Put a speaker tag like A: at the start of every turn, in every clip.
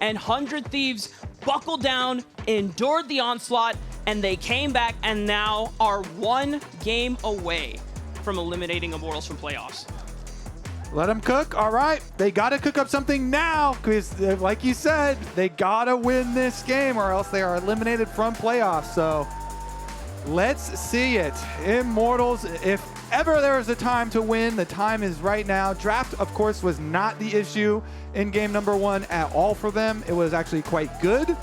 A: and 100 Thieves buckled down, endured the onslaught, and they came back and now are 1 game away from eliminating Immortals from playoffs.
B: Let them cook. All right. They got to cook up something now because, like you said, they got to win this game or else they are eliminated from playoffs. So let's see it. Immortals, if ever there is a time to win, the time is right now. Draft, of course, was not the issue in game number 1 at all for them. It was actually quite good.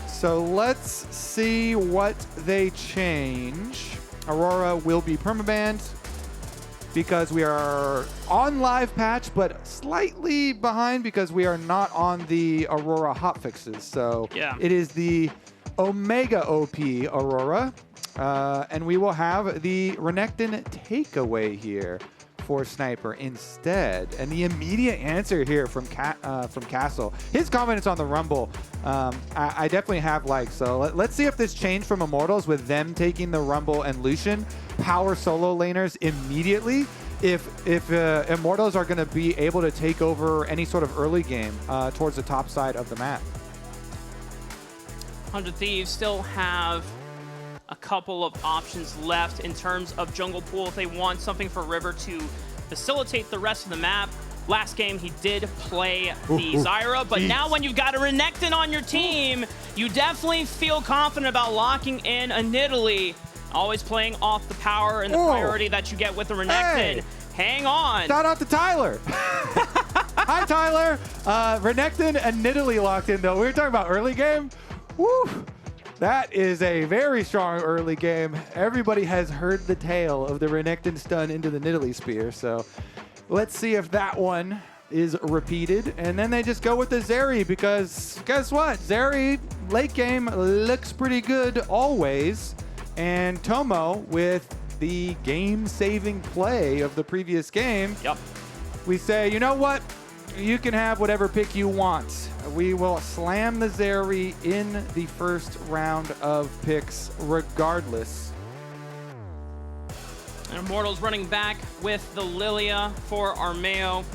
B: So let's see what they change. Aurora will be permabanned because we are on live patch, but slightly behind because we are not on the Aurora hotfixes. So
A: yeah,
B: it is the Omega OP Aurora, and we will have the Renekton takeaway here for Sniper instead. And the immediate answer here from Castle, his confidence on the Rumble, I definitely have liked. So let's see if this changed from Immortals with them taking the Rumble and Lucian power solo laners immediately. If Immortals are going to be able to take over any sort of early game towards the top side of the map.
A: 100 Thieves still have a couple of options left in terms of jungle pool if they want something for River to facilitate the rest of the map. Last game, he did play the Zyra, but now when you've got a Renekton on your team, you definitely feel confident about locking in a Nidalee. Always playing off the power and the priority that you get with the Renekton.
B: Hey.
A: Hang on.
B: Shout out to Tyler. Hi, Tyler. Renekton and Nidalee locked in, though. We were talking about early game. Woo. That is a very strong early game. Everybody has heard the tale of the Renekton stun into the Nidalee spear, so let's see if that one is repeated. And then they just go with the Zeri because guess what? Zeri, late game, looks pretty good always. And Tomo, with the game-saving play of the previous game, we say, you know what? You can have whatever pick you want. We will slam the Zeri in the first round of picks regardless.
A: And Immortals running back with the Lillia for Armao.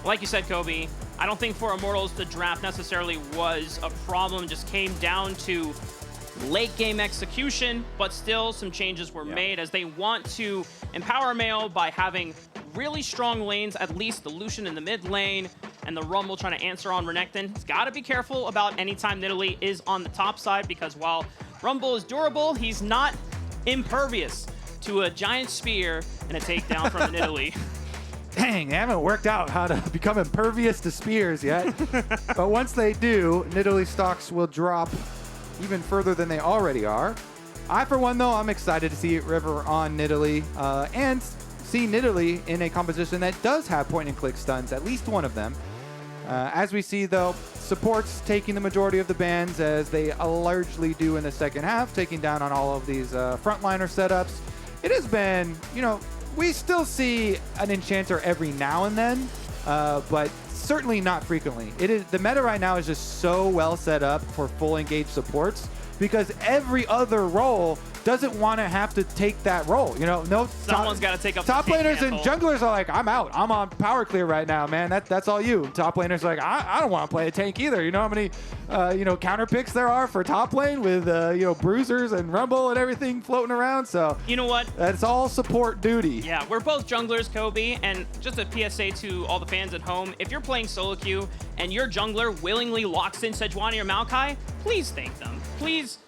A: Like you said, Kobe, I don't think for Immortals the draft necessarily was a problem. It just came down to late game execution, but still some changes were made as they want to empower Armao by having really strong lanes, at least the Lucian in the mid lane and the Rumble trying to answer on Renekton. He's got to be careful about anytime Nidalee is on the top side because while Rumble is durable, he's not impervious to a giant spear and a takedown from Nidalee.
B: Dang, they haven't worked out how to become impervious to spears yet. But once they do, Nidalee stocks will drop even further than they already are. I, for one, though, I'm excited to see River on Nidalee and see Nidalee in a composition that does have point-and-click stuns, at least one of them. As we see, though, supports taking the majority of the bans, as they largely do in the second half, taking down on all of these frontliner setups. It has been, you know, we still see an enchanter every now and then, but certainly not frequently. It is the meta right now is just so well set up for full engaged supports because every other role doesn't want to have to take that role. You know,
A: someone's got to take up
B: top
A: the
B: laners and
A: mantle.
B: junglers are like, I'm out. I'm on power clear right now, man. That's all you. Top laners are like, I don't want to play a tank either. You know how many counter picks there are for top lane with bruisers and rumble and everything floating around. So
A: you know what?
B: That's all support duty.
A: Yeah, we're both junglers, Kobe, and just a PSA to all the fans at home: if you're playing solo queue and your jungler willingly locks in Sejuani or Maokai, please thank them. Please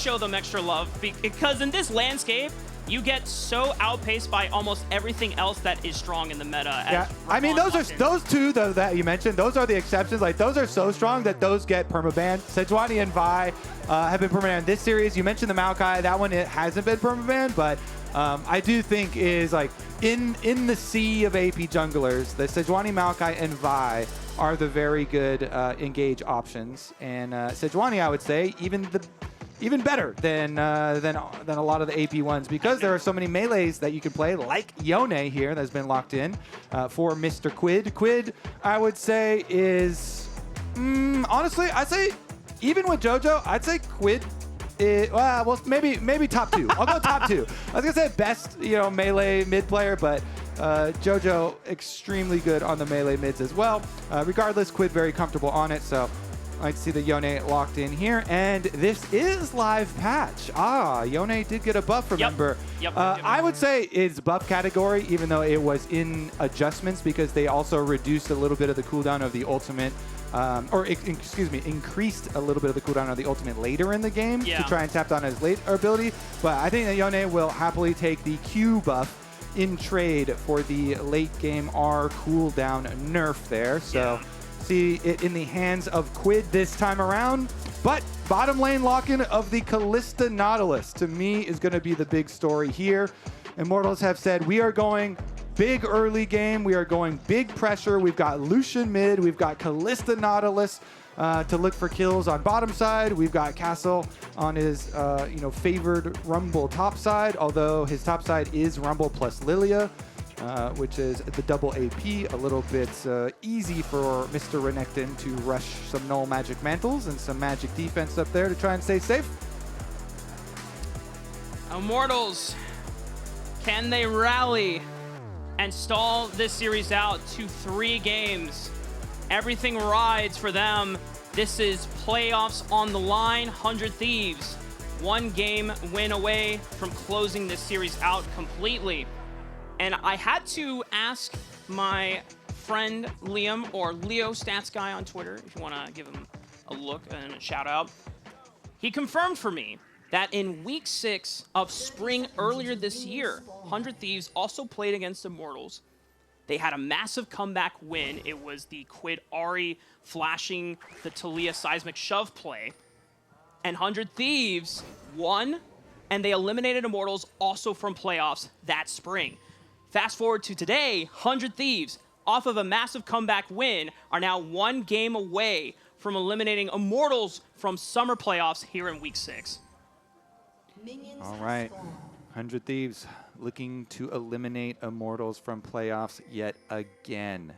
A: show them extra love, because in this landscape, you get so outpaced by almost everything else that is strong in the meta.
B: Yeah, I mean, those two though that you mentioned, those are the exceptions. Like, those are so strong that those get permabanned. Sejuani and Vi have been permabanned this series. You mentioned the Maokai. That one, it hasn't been permabanned, but I do think is like in the sea of AP junglers, the Sejuani, Maokai, and Vi are the very good engage options. And Sejuani, I would say, even better than a lot of the AP ones, because there are so many melees that you can play, like Yone here that's been locked in for Mr. Quid. Quid, I would say, is honestly, I'd say even with JoJo, I'd say Quid. Well, maybe top two. I'll go top two. I was gonna say best melee mid player, but Jojo extremely good on the melee mids as well. Regardless, Quid very comfortable on it, so I see the Yone locked in here, and this is live patch. Yone did get a buff, remember?
A: Yep.
B: I would say it's buff category, even though it was in adjustments, because they also reduced a little bit of the cooldown of the ultimate, increased a little bit of the cooldown of the ultimate later in the game to try and tap down his late ability. But I think that Yone will happily take the Q buff in trade for the late game R cooldown nerf there. So see it in the hands of Quid this time around. But bottom lane lock-in of the Kalista Nautilus, to me, is going to be the big story here. Immortals have said, we are going big early game. We are going big pressure. We've got Lucian mid. We've got Kalista Nautilus to look for kills on bottom side. We've got Castle on his favored Rumble top side, although his top side is Rumble plus Lillia, which is the double AP, a little bit easy for Mr. Renekton to rush some null magic mantles and some magic defense up there to try and stay safe.
A: Immortals, can they rally and stall this series out to 3 games? Everything rides for them. This is playoffs on the line. 100 Thieves, 1 game win away from closing this series out completely. And I had to ask my friend Liam, or Leo Stats Guy on Twitter, if you want to give him a look and a shout out. He confirmed for me that in week 6 of spring earlier this year, 100 Thieves also played against Immortals. They had a massive comeback win. It was the Quid Ahri flashing the Talia seismic shove play. And 100 Thieves won, and they eliminated Immortals also from playoffs that spring. Fast forward to today, 100 Thieves, off of a massive comeback win, are now 1 game away from eliminating Immortals from summer playoffs here in week 6.
B: All right, 100 Thieves looking to eliminate Immortals from playoffs yet again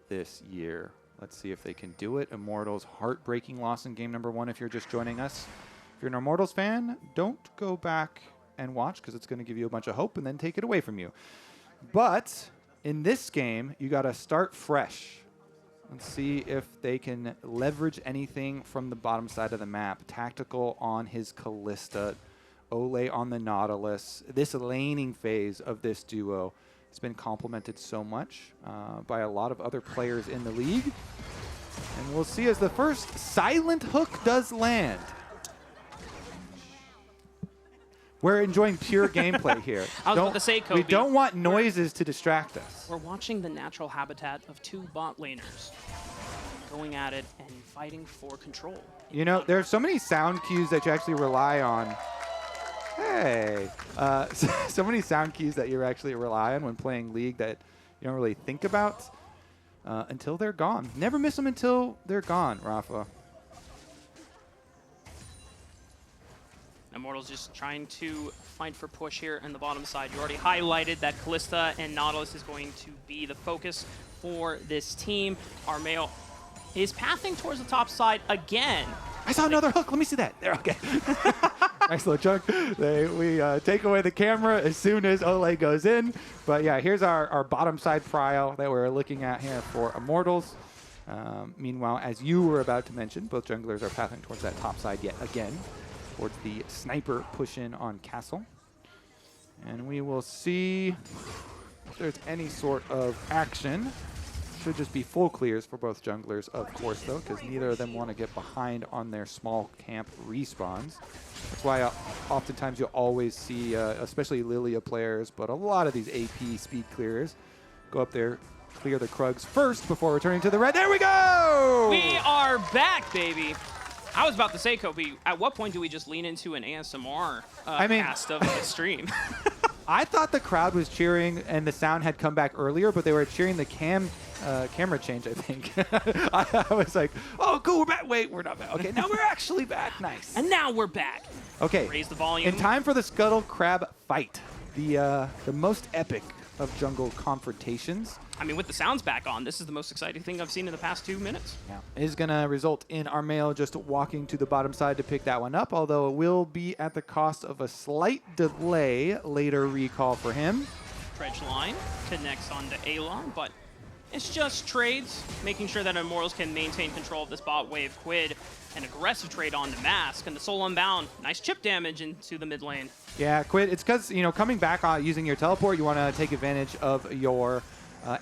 B: this year. Let's see if they can do it. Immortals, heartbreaking loss in game number 1 if you're just joining us. If you're an Immortals fan, don't go back and watch, because it's going to give you a bunch of hope and then take it away from you. But in this game, you got to start fresh. Let's see if they can leverage anything from the bottom side of the map. Tactical on his Kalista, Olleh on the Nautilus. This laning phase of this duo has been complemented so much by a lot of other players in the league. And we'll see as the first silent hook does land. We're enjoying pure gameplay here.
A: I was about to say, Kobe,
B: we don't want noises to distract us.
A: We're watching the natural habitat of 2 bot laners going at it and fighting for control.
B: You know, there are so many sound cues that you actually rely on. Hey. So many sound cues that you actually rely on when playing League that you don't really think about until they're gone. Never miss them until they're gone, Raafaa.
A: Immortals just trying to fight for push here in the bottom side. You already highlighted that Kalista and Nautilus is going to be the focus for this team. Armao is pathing towards the top side again.
B: I saw another hook. Let me see that. There, okay. Nice little chunk. We take away the camera as soon as Olleh goes in. But yeah, here's our bottom side prio that we're looking at here for Immortals. Meanwhile, as you were about to mention, both junglers are pathing towards that top side yet again, towards the sniper push in on Castle. And we will see if there's any sort of action. Should just be full clears for both junglers, of course, though, because neither of them want to get behind on their small camp respawns. That's why oftentimes you'll always see, especially Lillia players, but a lot of these AP speed clearers go up there, clear the Krugs first before returning to the red. There we go!
A: We are back, baby. I was about to say, Kobe, at what point do we just lean into an ASMR cast of the stream?
B: I thought the crowd was cheering and the sound had come back earlier, but they were cheering the camera change, I think. I was like, oh, cool, we're back. Wait, we're not back. Okay, now we're actually back. Nice.
A: And now we're back.
B: Okay.
A: Raise the volume.
B: In time for the Scuttle Crab fight, the most epic of jungle confrontations.
A: I mean, with the sounds back on, this is the most exciting thing I've seen in the past 2 minutes.
B: Yeah. Is going to result in Armao just walking to the bottom side to pick that one up, although it will be at the cost of a slight delay later recall for him.
A: Dredge line, connects onto Eyla, but it's just trades, making sure that Immortals can maintain control of this bot wave. Quid, an aggressive trade on the Mask, and the Soul Unbound. Nice chip damage into the mid lane.
B: Yeah, Quid, it's because, you know, coming back using your teleport, you want to take advantage of your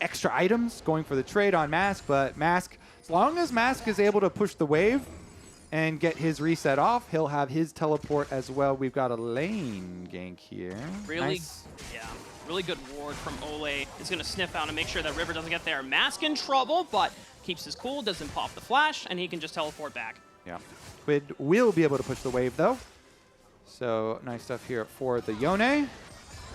B: extra items, going for the trade on Mask, but Mask, as long as Mask is able to push the wave and get his reset off, he'll have his teleport as well. We've got a lane gank here.
A: Really,
B: nice.
A: Yeah, really good ward from Olleh. Is going to sniff out and make sure that River doesn't get there. Mask in trouble, but keeps his cool, doesn't pop the flash, and he can just teleport back.
B: Yeah, Quid will be able to push the wave though. So nice stuff here for the Yone.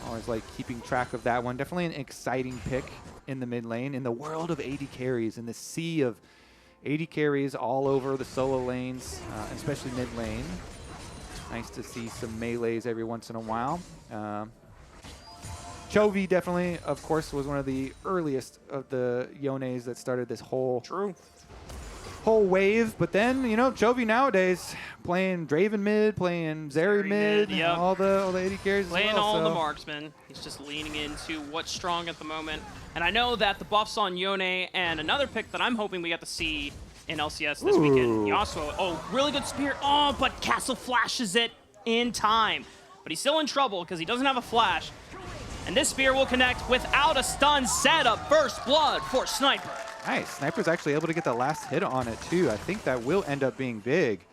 B: Always like keeping track of that one. Definitely an exciting pick in the mid lane. In the world of AD carries, in the sea of AD carries all over the solo lanes, especially mid lane. Nice to see some melees every once in a while. Chovy definitely, of course, was one of the earliest of the Yones that started this whole wave. But then, you know, Chovy nowadays playing Draven mid, playing Zeri mid,
A: yep.
B: all the AD carries
A: playing
B: as well,
A: all the marksmen. He's just leaning into what's strong at the moment. And I know that the buffs on Yone and another pick that I'm hoping we get to see in LCS this weekend, Yasuo. Oh, really good spear. Oh, but Castle flashes it in time. But he's still in trouble because he doesn't have a flash. And this spear will connect without a stun setup. First blood for Sniper.
B: Nice. Sniper's actually able to get the last hit on it, too. I think that will end up being big.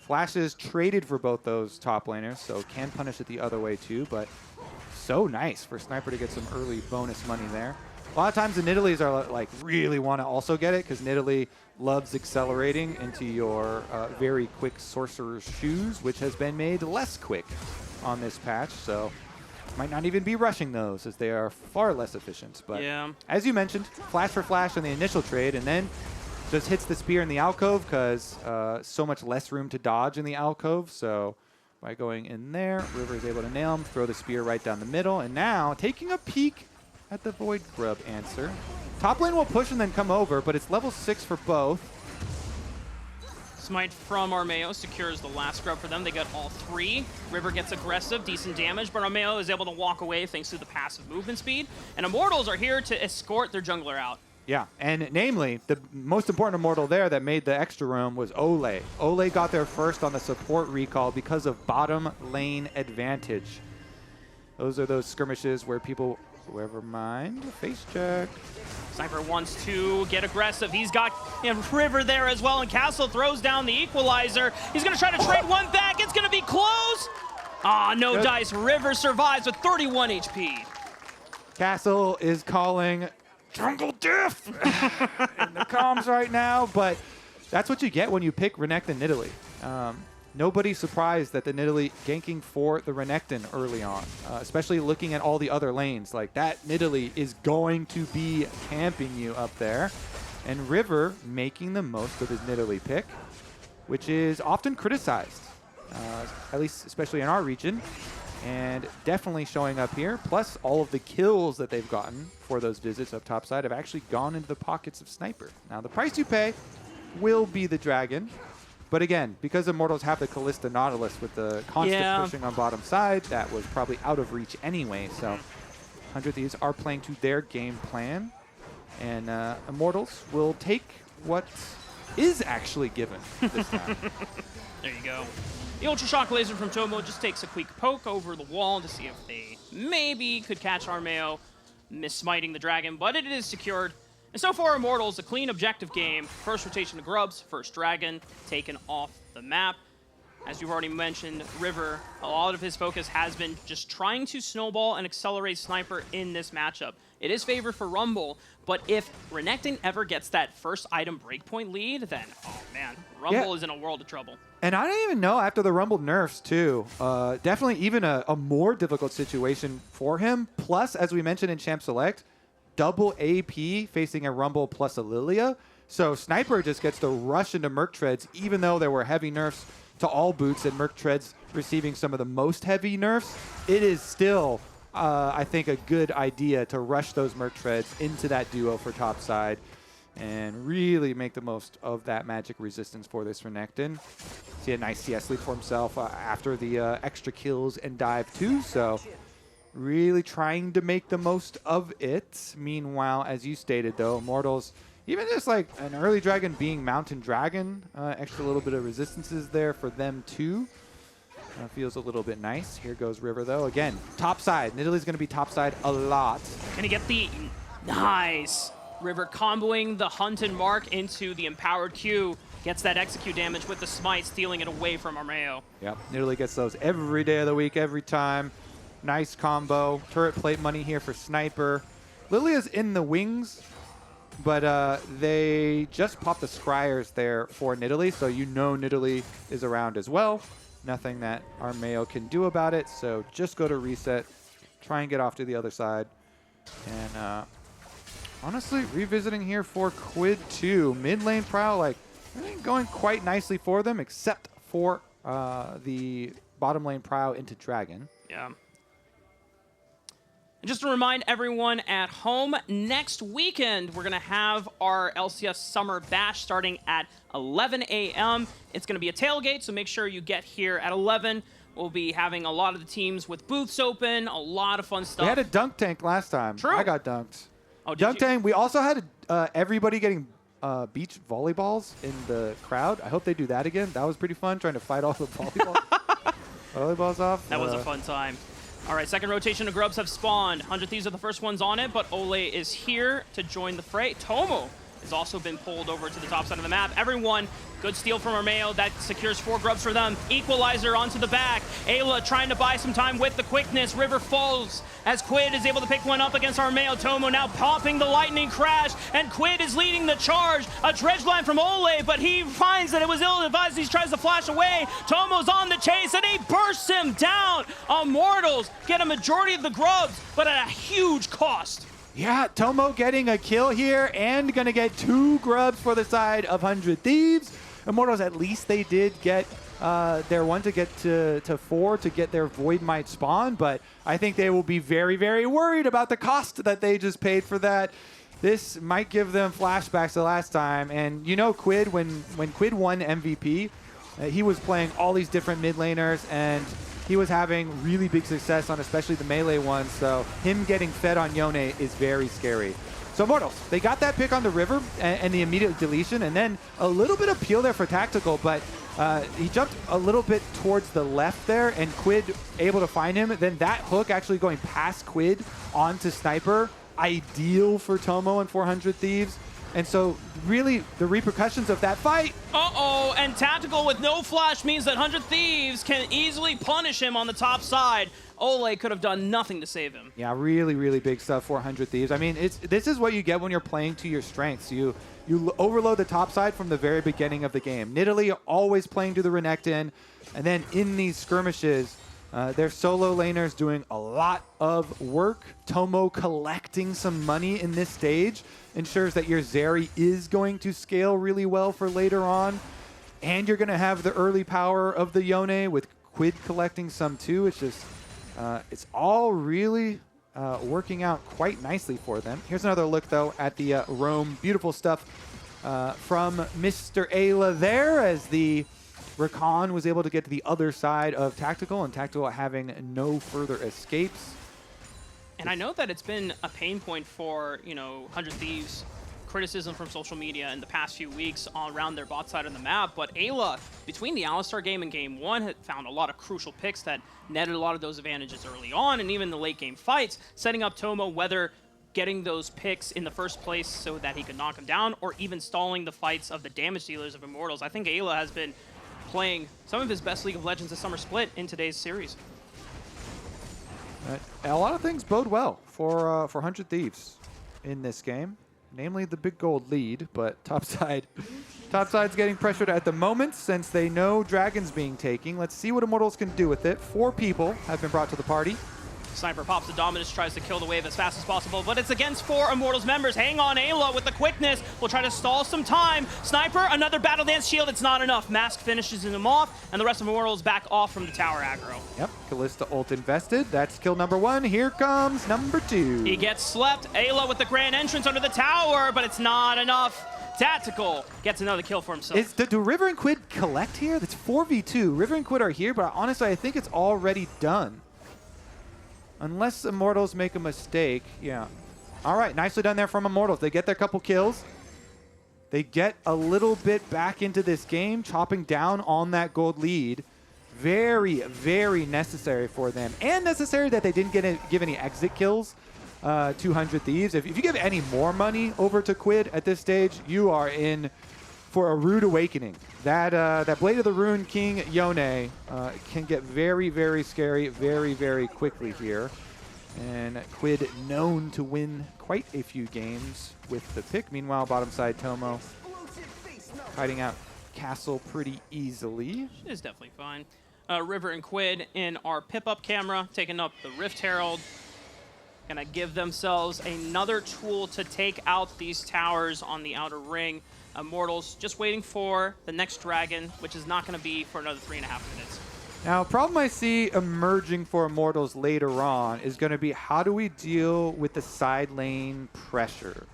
B: Flashes traded for both those top laners, so can punish it the other way, too. But so nice for Sniper to get some early bonus money there. A lot of times the Nidalees are like really want to also get it because Nidalee loves accelerating into your very quick Sorcerer's Shoes, which has been made less quick on this patch. So might not even be rushing those as they are far less efficient. But
A: yeah,
B: as you mentioned, flash for flash on the initial trade and then just hits the spear in the alcove because so much less room to dodge in the alcove. So by going in there, River is able to nail him, throw the spear right down the middle, and now taking a peek at the Void Grub answer. Top lane will push and then come over, but it's level 6 for both.
A: Smite from Armao secures the last grub for them. They got all three. River gets aggressive, decent damage, but Armao is able to walk away thanks to the passive movement speed. And Immortals are here to escort their jungler out.
B: Yeah, and namely, the most important Immortal there that made the extra room was Olleh. Olleh got there first on the support recall because of bottom lane advantage. Those are those skirmishes where people, whoever mind, face check.
A: Sniper wants to get aggressive. He's got River there as well, and Castle throws down the equalizer. He's going to try to trade one back. It's going to be close. Ah, no dice. River survives with 31 HP.
B: Castle is calling jungle diff in the comms right now, but that's what you get when you pick Renekton Nidalee. Nobody's surprised that the Nidalee ganking for the Renekton early on, especially looking at all the other lanes. Like, that Nidalee is going to be camping you up there. And River making the most of his Nidalee pick, which is often criticized, at least especially in our region, and definitely showing up here. Plus, all of the kills that they've gotten for those visits up topside have actually gone into the pockets of Sniper. Now, the price you pay will be the dragon. But again, because Immortals have the Kalista Nautilus with the constant pushing on bottom side, that was probably out of reach anyway. So 100 Thieves are playing to their game plan. And Immortals will take what is actually given this time.
A: There you go. The Ultra Shock Laser from Tomo just takes a quick poke over the wall to see if they maybe could catch Armao, miss-smiting the dragon, but it is secured. And so far, Immortals, a clean objective game. First rotation of Grubs, first dragon, taken off the map. As you've already mentioned, River, a lot of his focus has been just trying to snowball and accelerate Sniper in this matchup. It is favored for Rumble, but if Renekton ever gets that first item breakpoint lead, then, oh man, Rumble is in a world of trouble. And
B: I don't even know, after the Rumble nerfs too, definitely even a more difficult situation for him. Plus, as we mentioned in Champ Select, double AP facing a Rumble plus a Lillia. So Sniper just gets to rush into Merc Treads, even though there were heavy nerfs to all boots and Merc Treads receiving some of the most heavy nerfs. It is still, I think, a good idea to rush those Merc Treads into that duo for topside and really make the most of that magic resistance for this Renekton. See a nice CS lead for himself after the extra kills and dive too. So really trying to make the most of it. Meanwhile, as you stated, though, Immortals, even just like an early dragon being Mountain Dragon, extra little bit of resistances there for them too. Feels a little bit nice. Here goes River, though. Again, top side. Nidalee's going to be top side a lot.
A: Can he get the... Nice! River comboing the Hunt and Mark into the Empowered Q. Gets that execute damage with the smite, stealing it away from Armao.
B: Yep, Nidalee gets those every day of the week, every time. Nice combo. Turret plate money here for Sniper. Lillia's in the wings, but they just popped the Scryers there for Nidalee, so you know Nidalee is around as well. Nothing that Armao can do about it, so just go to reset, try and get off to the other side. And honestly, revisiting here for Quid too. Mid lane Prowl, like, everything going quite nicely for them, except for the bottom lane Prowl into Dragon.
A: Yeah. And just to remind everyone at home, next weekend, we're going to have our LCS Summer Bash starting at 11 a.m. It's going to be a tailgate, so make sure you get here at 11. We'll be having a lot of the teams with booths open, a lot of fun stuff.
B: We had a dunk tank last time.
A: True.
B: I got dunked.
A: Oh,
B: dunk tank. We also had everybody getting beach volleyballs in the crowd. I hope they do that again. That was pretty fun, trying to fight all the volleyballs off.
A: That was a fun time. All right, second rotation of Grubs have spawned. 100 Thieves are the first ones on it, but Olleh is here to join the fray. Tomo has also been pulled over to the top side of the map. Everyone, good steal from Armao. That secures 4 Grubs for them. Equalizer onto the back. Eyla trying to buy some time with the quickness. River falls as Quid is able to pick one up against Armao. Tomo now popping the lightning crash, and Quid is leading the charge. A dredge line from Olleh, but he finds that it was ill-advised. He tries to flash away. Tomo's on the chase, and he bursts him down. Immortals get a majority of the Grubs, but at a huge cost.
B: Yeah, Tomo getting a kill here and going to get 2 Grubs for the side of 100 Thieves. Immortals, at least they did get their 1 to get to 4 to get their Void Might spawn, but I think they will be very, very worried about the cost that they just paid for that. This might give them flashbacks to last time, and you know Quid, when Quid won MVP, he was playing all these different mid laners, and he was having really big success on especially the melee ones, so him getting fed on Yone is very scary. So Immortals, they got that pick on the River and the immediate deletion, and then a little bit of peel there for Tactical, but he jumped a little bit towards the left there, and Quid able to find him. Then that hook actually going past Quid onto Sniper, ideal for Tomo and 400 Thieves. And so, really, the repercussions of that fight.
A: Uh-oh, and Tactical with no flash means that 100 Thieves can easily punish him on the top side. Olleh could have done nothing to save him.
B: Yeah, really, really big stuff for 100 Thieves. I mean, this is what you get when you're playing to your strengths. You overload the top side from the very beginning of the game. Nidalee always playing to the Renekton, and then in these skirmishes, their solo laners doing a lot of work. Tomo collecting some money in this stage ensures that your Zeri is going to scale really well for later on. And you're going to have the early power of the Yone with Quid collecting some too. It's just, it's all really working out quite nicely for them. Here's another look though at the roam. Beautiful stuff from Mr. Eyla there as the Rakan was able to get to the other side of Tactical, and Tactical having no further escapes.
A: And I know that it's been a pain point for, 100 Thieves criticism from social media in the past few weeks around their bot side of the map, but Eyla, between the Alistar game and game 1, had found a lot of crucial picks that netted a lot of those advantages early on, and even the late game fights, setting up Tomo, whether getting those picks in the first place so that he could knock him down, or even stalling the fights of the damage dealers of Immortals. I think Eyla has been playing some of his best League of Legends this summer split in today's series.
B: A lot of things bode well for 100 Thieves in this game, namely the big gold lead, but topside's getting pressured at the moment since they know Dragon's being taken. Let's see what Immortals can do with it. 4 people have been brought to the party.
A: Sniper pops the Dominus, tries to kill the wave as fast as possible, but it's against 4 Immortals members. Hang on, Eyla with the quickness will try to stall some time. Sniper, another Battle Dance shield, it's not enough. Mask finishes him off, and the rest of Immortals back off from the tower aggro.
B: Yep, Kalista ult invested. That's kill number 1. Here comes number 2.
A: He gets slept. Eyla with the grand entrance under the tower, but it's not enough. Tactical gets another kill for himself.
B: Do River and Quid collect here? That's 4v2. River and Quid are here, but honestly, I think it's already done. Unless Immortals make a mistake. Yeah. All right, nicely done there from Immortals. They get their couple kills. They get a little bit back into this game, chopping down on that gold lead. Very, very necessary for them. And necessary that they didn't give any exit kills to 100 Thieves. If you give any more money over to Quid at this stage, you are in for a rude awakening. That Blade of the Rune King, Yone, can get very, very scary very, very quickly here. And Quid known to win quite a few games with the pick. Meanwhile, bottom side, Tomo hiding out Castle pretty easily.
A: It is definitely fine. River and Quid in our pip-up camera, taking up the Rift Herald. Gonna give themselves another tool to take out these towers on the outer ring. Immortals just waiting for the next dragon, which is not gonna be for another 3.5 minutes.
B: Now, a problem I see emerging for Immortals later on is going to be how do we deal with the side lane pressure?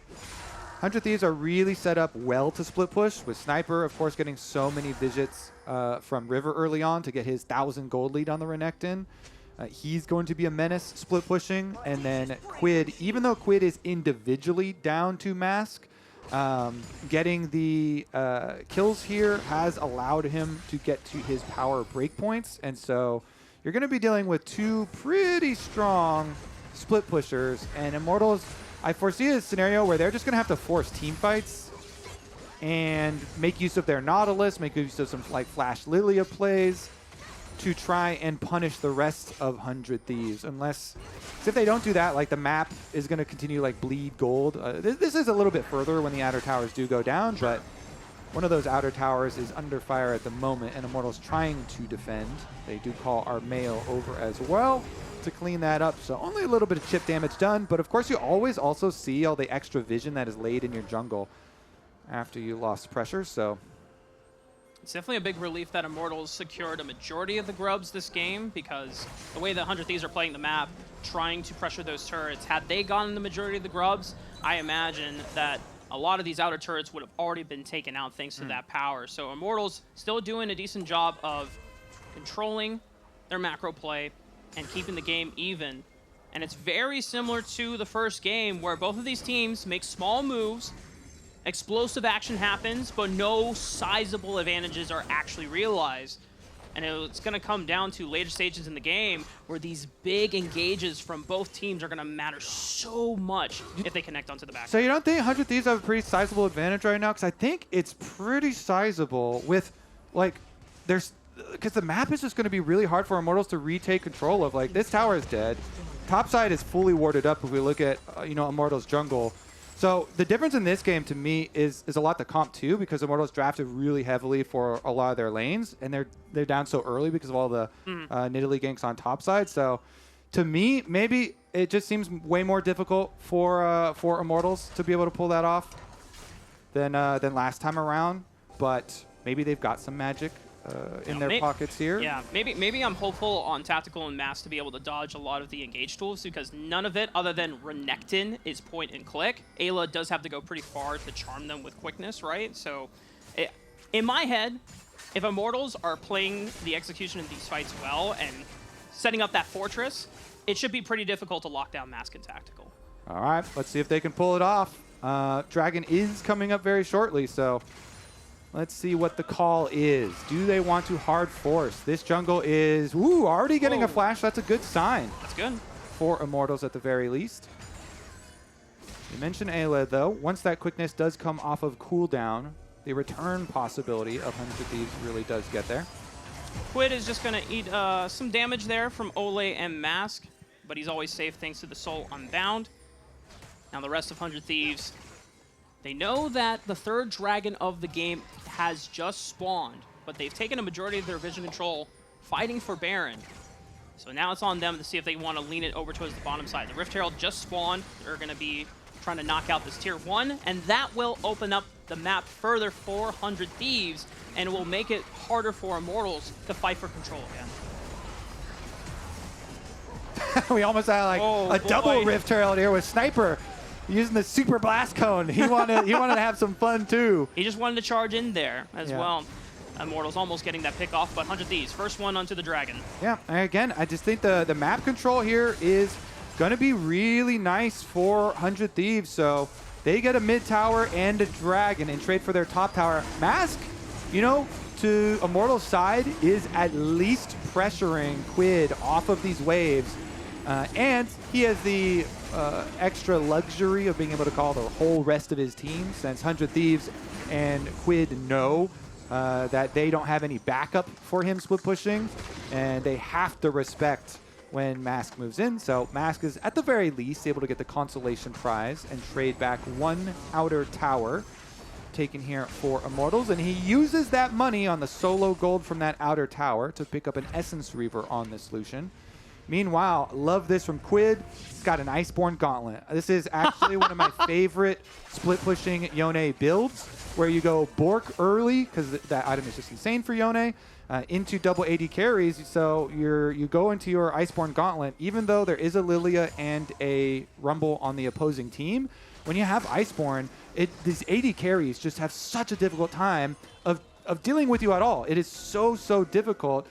B: 100 Thieves are really set up well to split push, with Sniper, of course, getting so many visits from River early on to get his 1,000 gold lead on the Renekton. He's going to be a menace split pushing, and then Quid, even though Quid is individually down to Mask, getting the kills here has allowed him to get to his power breakpoints, and so you're going to be dealing with two pretty strong split pushers, and Immortals, I foresee a scenario where they're just going to have to force team fights and make use of their Nautilus, make use of some like Flash Lillia plays to try and punish the rest of 100 Thieves. Unless, if they don't do that, like the map is going to continue like bleed gold. This is a little bit further when the outer towers do go down, but one of those outer towers is under fire at the moment, and Immortals trying to defend. They do call Armao over as well to clean that up, so only a little bit of chip damage done, but of course you always also see all the extra vision that is laid in your jungle after you lost pressure, so
A: it's definitely a big relief that Immortals secured a majority of the grubs this game, because the way that 100 Thieves are playing the map, trying to pressure those turrets, had they gotten the majority of the grubs, I imagine that a lot of these outer turrets would have already been taken out thanks to that power. So Immortals still doing a decent job of controlling their macro play and keeping the game even. And it's very similar to the first game, where both of these teams make small moves, explosive action happens, but no sizable advantages are actually realized. And it's going to come down to later stages in the game where these big engages from both teams are going to matter so much if they connect onto the back.
B: So you don't think 100 Thieves have a pretty sizable advantage right now? Because I think it's pretty sizable with, like, because the map is just going to be really hard for Immortals to retake control of. Like, this tower is dead. Top side is fully warded up if we look at, Immortals jungle. So the difference in this game to me is a lot to comp too, because Immortals drafted really heavily for a lot of their lanes, and they're down so early because of all the Nidalee ganks on top side. So to me, maybe it just seems way more difficult for Immortals to be able to pull that off than last time around. But maybe they've got some magic in their pockets here.
A: Yeah, maybe I'm hopeful on Tactical and Mass to be able to dodge a lot of the engage tools, because none of it other than Renekton is point and click. Eyla does have to go pretty far to charm them with quickness, right? So in my head, if Immortals are playing the execution of these fights well and setting up that fortress, it should be pretty difficult to lock down Mask and Tactical.
B: All right, let's see if they can pull it off. Dragon is coming up very shortly, so let's see what the call is. Do they want to hard force? This jungle is already getting a flash. That's a good sign.
A: That's good.
B: For Immortals at the very least. You mentioned Eyla, though. Once that quickness does come off of cooldown, the return possibility of 100 Thieves really does get there.
A: Quid is just going to eat some damage there from Olleh and Mask, but he's always safe thanks to the Soul Unbound. Now the rest of 100 Thieves, they know that the third dragon of the game has just spawned, but they've taken a majority of their vision control fighting for Baron. So now it's on them to see if they want to lean it over towards the bottom side. The Rift Herald just spawned. They're going to be trying to knock out this tier 1, and that will open up the map further for 100 Thieves, and it will make it harder for Immortals to fight for control again.
B: We almost had like double Rift Herald here with Sniper using the super blast cone. He wanted to have some fun too.
A: He just wanted to charge in there as well. Immortals almost getting that pick off, but 100 Thieves, first one onto the Dragon.
B: Yeah, again, I just think the map control here is going to be really nice for 100 Thieves. So they get a mid tower and a Dragon and trade for their top tower. Mask, you know, to Immortals' side is at least pressuring Quid off of these waves. And he has the extra luxury of being able to call the whole rest of his team, since 100 Thieves and Quid know that they don't have any backup for him split pushing, and they have to respect when Mask moves in. So Mask is at the very least able to get the consolation prize and trade back one outer tower taken here for Immortals, and he uses that money on the solo gold from that outer tower to pick up an Essence Reaver on this Lucian. Meanwhile, love this from Quid. He's got an Iceborne Gauntlet. This is actually one of my favorite split-pushing Yone builds, where you go Bork early, because that item is just insane for Yone, into double AD carries. So you go into your Iceborne Gauntlet, even though there is a Lillia and a Rumble on the opposing team. When you have Iceborne, these AD carries just have such a difficult time of dealing with you at all. It is so difficult.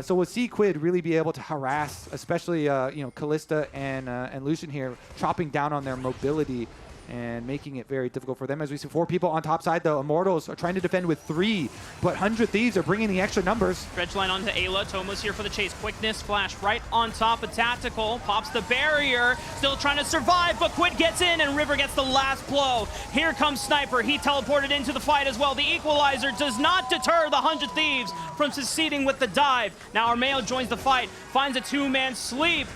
B: So we'll see Quid really be able to harass, especially Kalista and Lucian here, chopping down on their mobility and making it very difficult for them. As we see 4 people on top side, though, Immortals are trying to defend with 3, but 100 Thieves are bringing the extra numbers.
A: Dredge line onto Eyla. Tomo's here for the chase. Quickness, flash right on top of Tactical. Pops the barrier. Still trying to survive, but Quid gets in, and River gets the last blow. Here comes Sniper. He teleported into the fight as well. The equalizer does not deter the 100 Thieves from succeeding with the dive. Now Armao joins the fight, finds a 2-man sleep.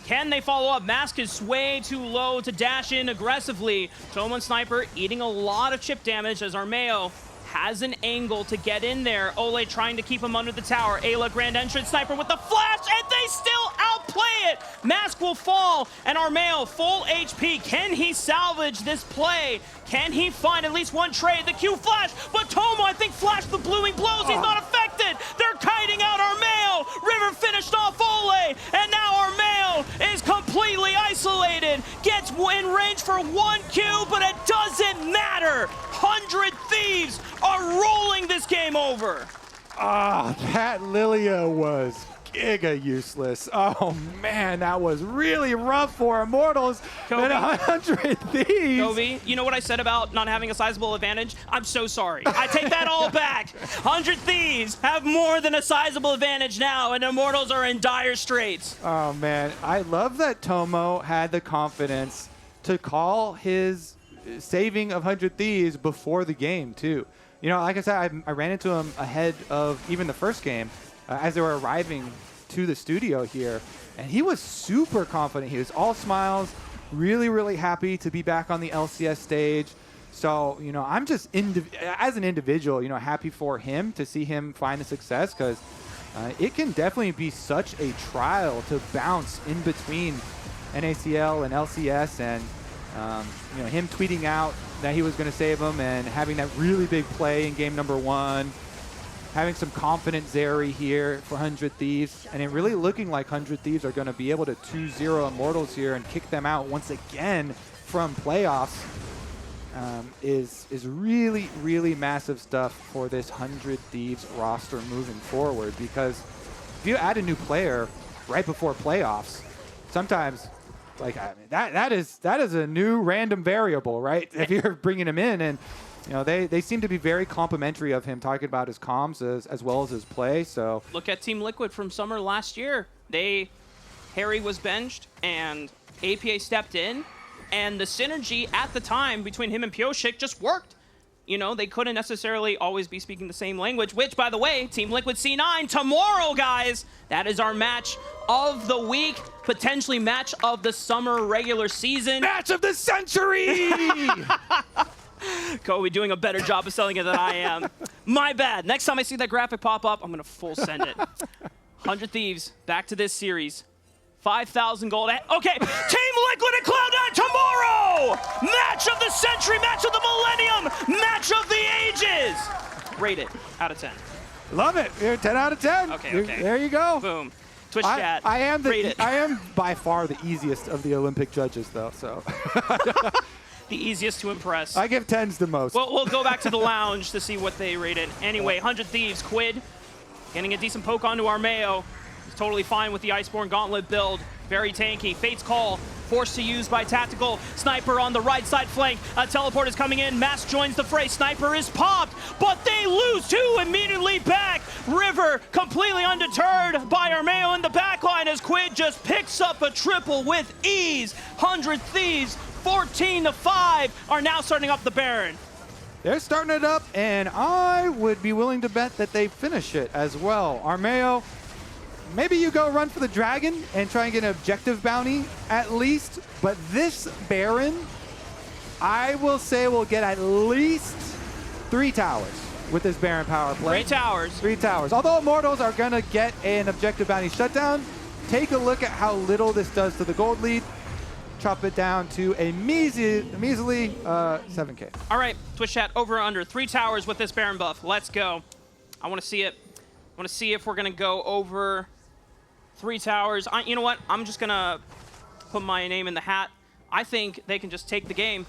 A: Can they follow up? Mask is way too low to dash in aggressively. Tomo and Sniper eating a lot of chip damage as Armao has an angle to get in there. Olleh trying to keep him under the tower. Eyla, grand entrance, Sniper with the flash, and they still outplay it! Mask will fall, and Armao, full HP. Can he salvage this play? Can he find at least one trade? The Q flash, but Tomo, I think, flashed the bluing blows. He's not affected. They're kiting out Armao. River finished off Olleh, and now Armao is completely isolated. Gets in range for 1 Q, but it doesn't matter. 100 Thieves are rolling this game over.
B: That Lillia was giga useless. Oh man, that was really rough for Immortals. And 100 Thieves.
A: Kobe, you know what I said about not having a sizable advantage? I'm so sorry. I take that all back. 100 Thieves have more than a sizable advantage now, and Immortals are in dire straits.
B: Oh man, I love that Tomo had the confidence to call his saving of 100 Thieves before the game too. You know, like I said, I ran into him ahead of even the first game as they were arriving to the studio here, and he was super confident. He was all smiles, really happy to be back on the LCS stage. So, you know, I'm just, as an individual, you know, happy for him to see him find the success, because it can definitely be such a trial to bounce in between NACL and LCS, and you know, him tweeting out that he was going to save him and having that really big play in game number 1, having some confident Zeri here for 100 Thieves, and it really looking like 100 Thieves are going to be able to 2-0 Immortals here and kick them out once again from playoffs. Is really massive stuff for this 100 Thieves roster moving forward, because if you add a new player right before playoffs, sometimes, like, I mean, that is a new random variable, right? If you're bringing him in, and you know, they seem to be very complimentary of him, talking about his comms as well as his play. So
A: look at Team Liquid from summer last year. Harry was benched and APA stepped in, and the synergy at the time between him and Pioshik just worked. You know, they couldn't necessarily always be speaking the same language, which, by the way, Team Liquid C9 tomorrow, guys. That is our match of the week, potentially match of the summer regular season.
B: Match of the century!
A: Kobe doing a better job of selling it than I am. My bad. Next time I see that graphic pop up, I'm going to full send it. 100 Thieves, back to this series. 5,000 gold. Okay, Team Liquid and Cloud9 tomorrow! Match of the century, match of the millennium, match of the ages! Rate it out of 10.
B: Love it. You're 10 out of 10.
A: Okay.
B: There you go.
A: Boom. Twitch chat.
B: I am by far the easiest of the Olympic judges, though. So
A: the easiest to impress.
B: I give 10s the most.
A: Well, we'll go back to the lounge to see what they rated. Anyway, 100 Thieves, Quid, getting a decent poke onto Armao. He's totally fine with the Iceborne Gauntlet build. Very tanky. Fate's Call, forced to use by Tactical. Sniper on the right side flank. A teleport is coming in. Mask joins the fray. Sniper is popped, but they lose two immediately back. River completely undeterred by Armao in the backline as Quid just picks up a triple with ease. 100 Thieves, 14-5, are now starting up the Baron.
B: They're starting it up, and I would be willing to bet that they finish it as well. Armao, maybe you go run for the dragon and try and get an objective bounty at least, but this Baron, I will say will get at least 3 towers with this Baron power play.
A: 3 towers.
B: 3 towers. Although Immortals are going to get an objective bounty shutdown, take a look at how little this does to the gold lead. Chop it down to a measly 7K.
A: All right, Twitch chat, over or under 3 towers with this Baron buff. Let's go. I want to see it. I want to see if we're going to go over 3 towers. You know what? I'm just going to put my name in the hat. I think they can just take the game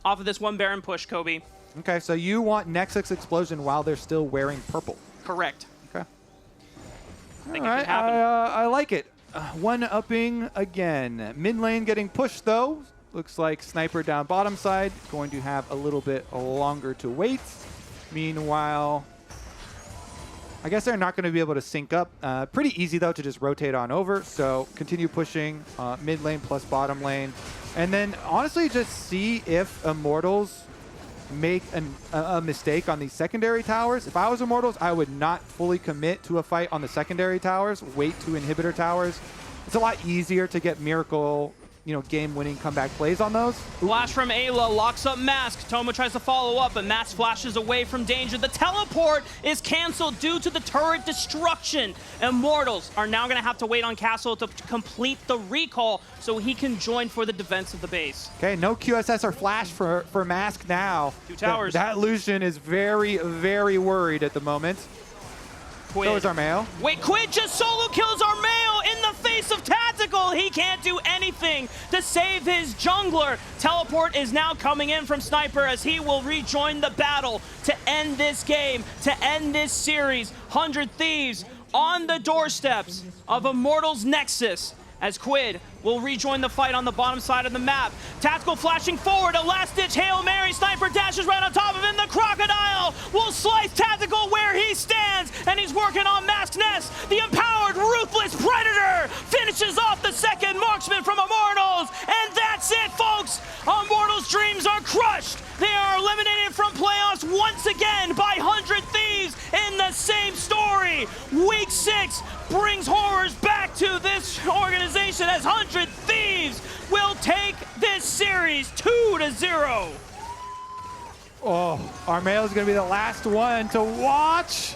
A: off of this one Baron push, Kobe.
B: Okay, so you want Nexus Explosion while they're still wearing purple.
A: Correct.
B: Okay.
A: I think
B: All
A: it
B: right,
A: could happen.
B: I like it. One-upping again. Mid lane getting pushed, though. Looks like Sniper down bottom side. Going to have a little bit longer to wait. Meanwhile, I guess they're not going to be able to sync up. Pretty easy, though, to just rotate on over. So continue pushing mid lane plus bottom lane. And then, honestly, just see if Immortals make a mistake on these secondary towers. If I was Immortals, I would not fully commit to a fight on the secondary towers. Wait to inhibitor towers. It's a lot easier to get miracle, game-winning comeback plays on those.
A: Flash from Eyla locks up Mask. Toma tries to follow up, but Mask flashes away from danger. The teleport is canceled due to the turret destruction. Immortals are now going to have to wait on Castle to complete the recall so he can join for the defense of the base.
B: Okay, no QSS or flash for Mask now.
A: 2 towers.
B: That Lucian is very, very worried at the moment.
A: Quid.
B: So is Armao.
A: Wait, Quid just solo kills Armao in the face of Tactical. He can't do anything to save his jungler. Teleport is now coming in from Sniper as he will rejoin the battle to end this game, to end this series. 100 Thieves on the doorsteps of Immortals Nexus as Quid will rejoin the fight on the bottom side of the map. Tactical flashing forward, a last-ditch Hail Mary. Sniper dashes right on top of him. The Crocodile will slice Tactical where he stands, and he's working on Mask's Nest. The empowered, ruthless Predator finishes off the second marksman from Immortals, and that's it, folks. Immortals' dreams are crushed. They are eliminated from playoffs once again by 100 Thieves in the same story. Week 6 brings horrors back to this organization as 100 Thieves will take this series 2-0.
B: Oh, Armao is going to be the last one to watch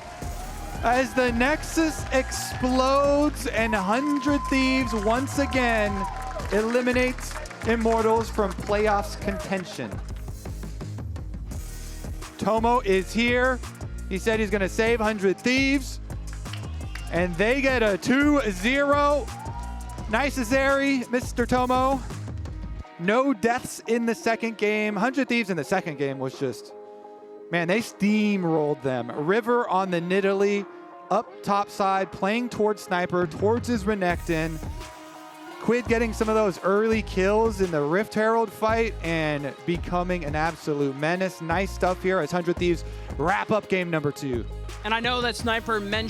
B: as the Nexus explodes and 100 Thieves once again eliminates Immortals from playoffs contention. Tomo is here. He said he's going to save 100 Thieves. And they get a 2-0. Nice Zeri, Mr. Tomo. No deaths in the second game. 100 Thieves in the second game was just, man, they steamrolled them. River on the Nidalee, up top side, playing towards Sniper, towards his Renekton. Quid getting some of those early kills in the Rift Herald fight and becoming an absolute menace. Nice stuff here as 100 Thieves wrap up game number 2.
A: And I know that Sniper mentioned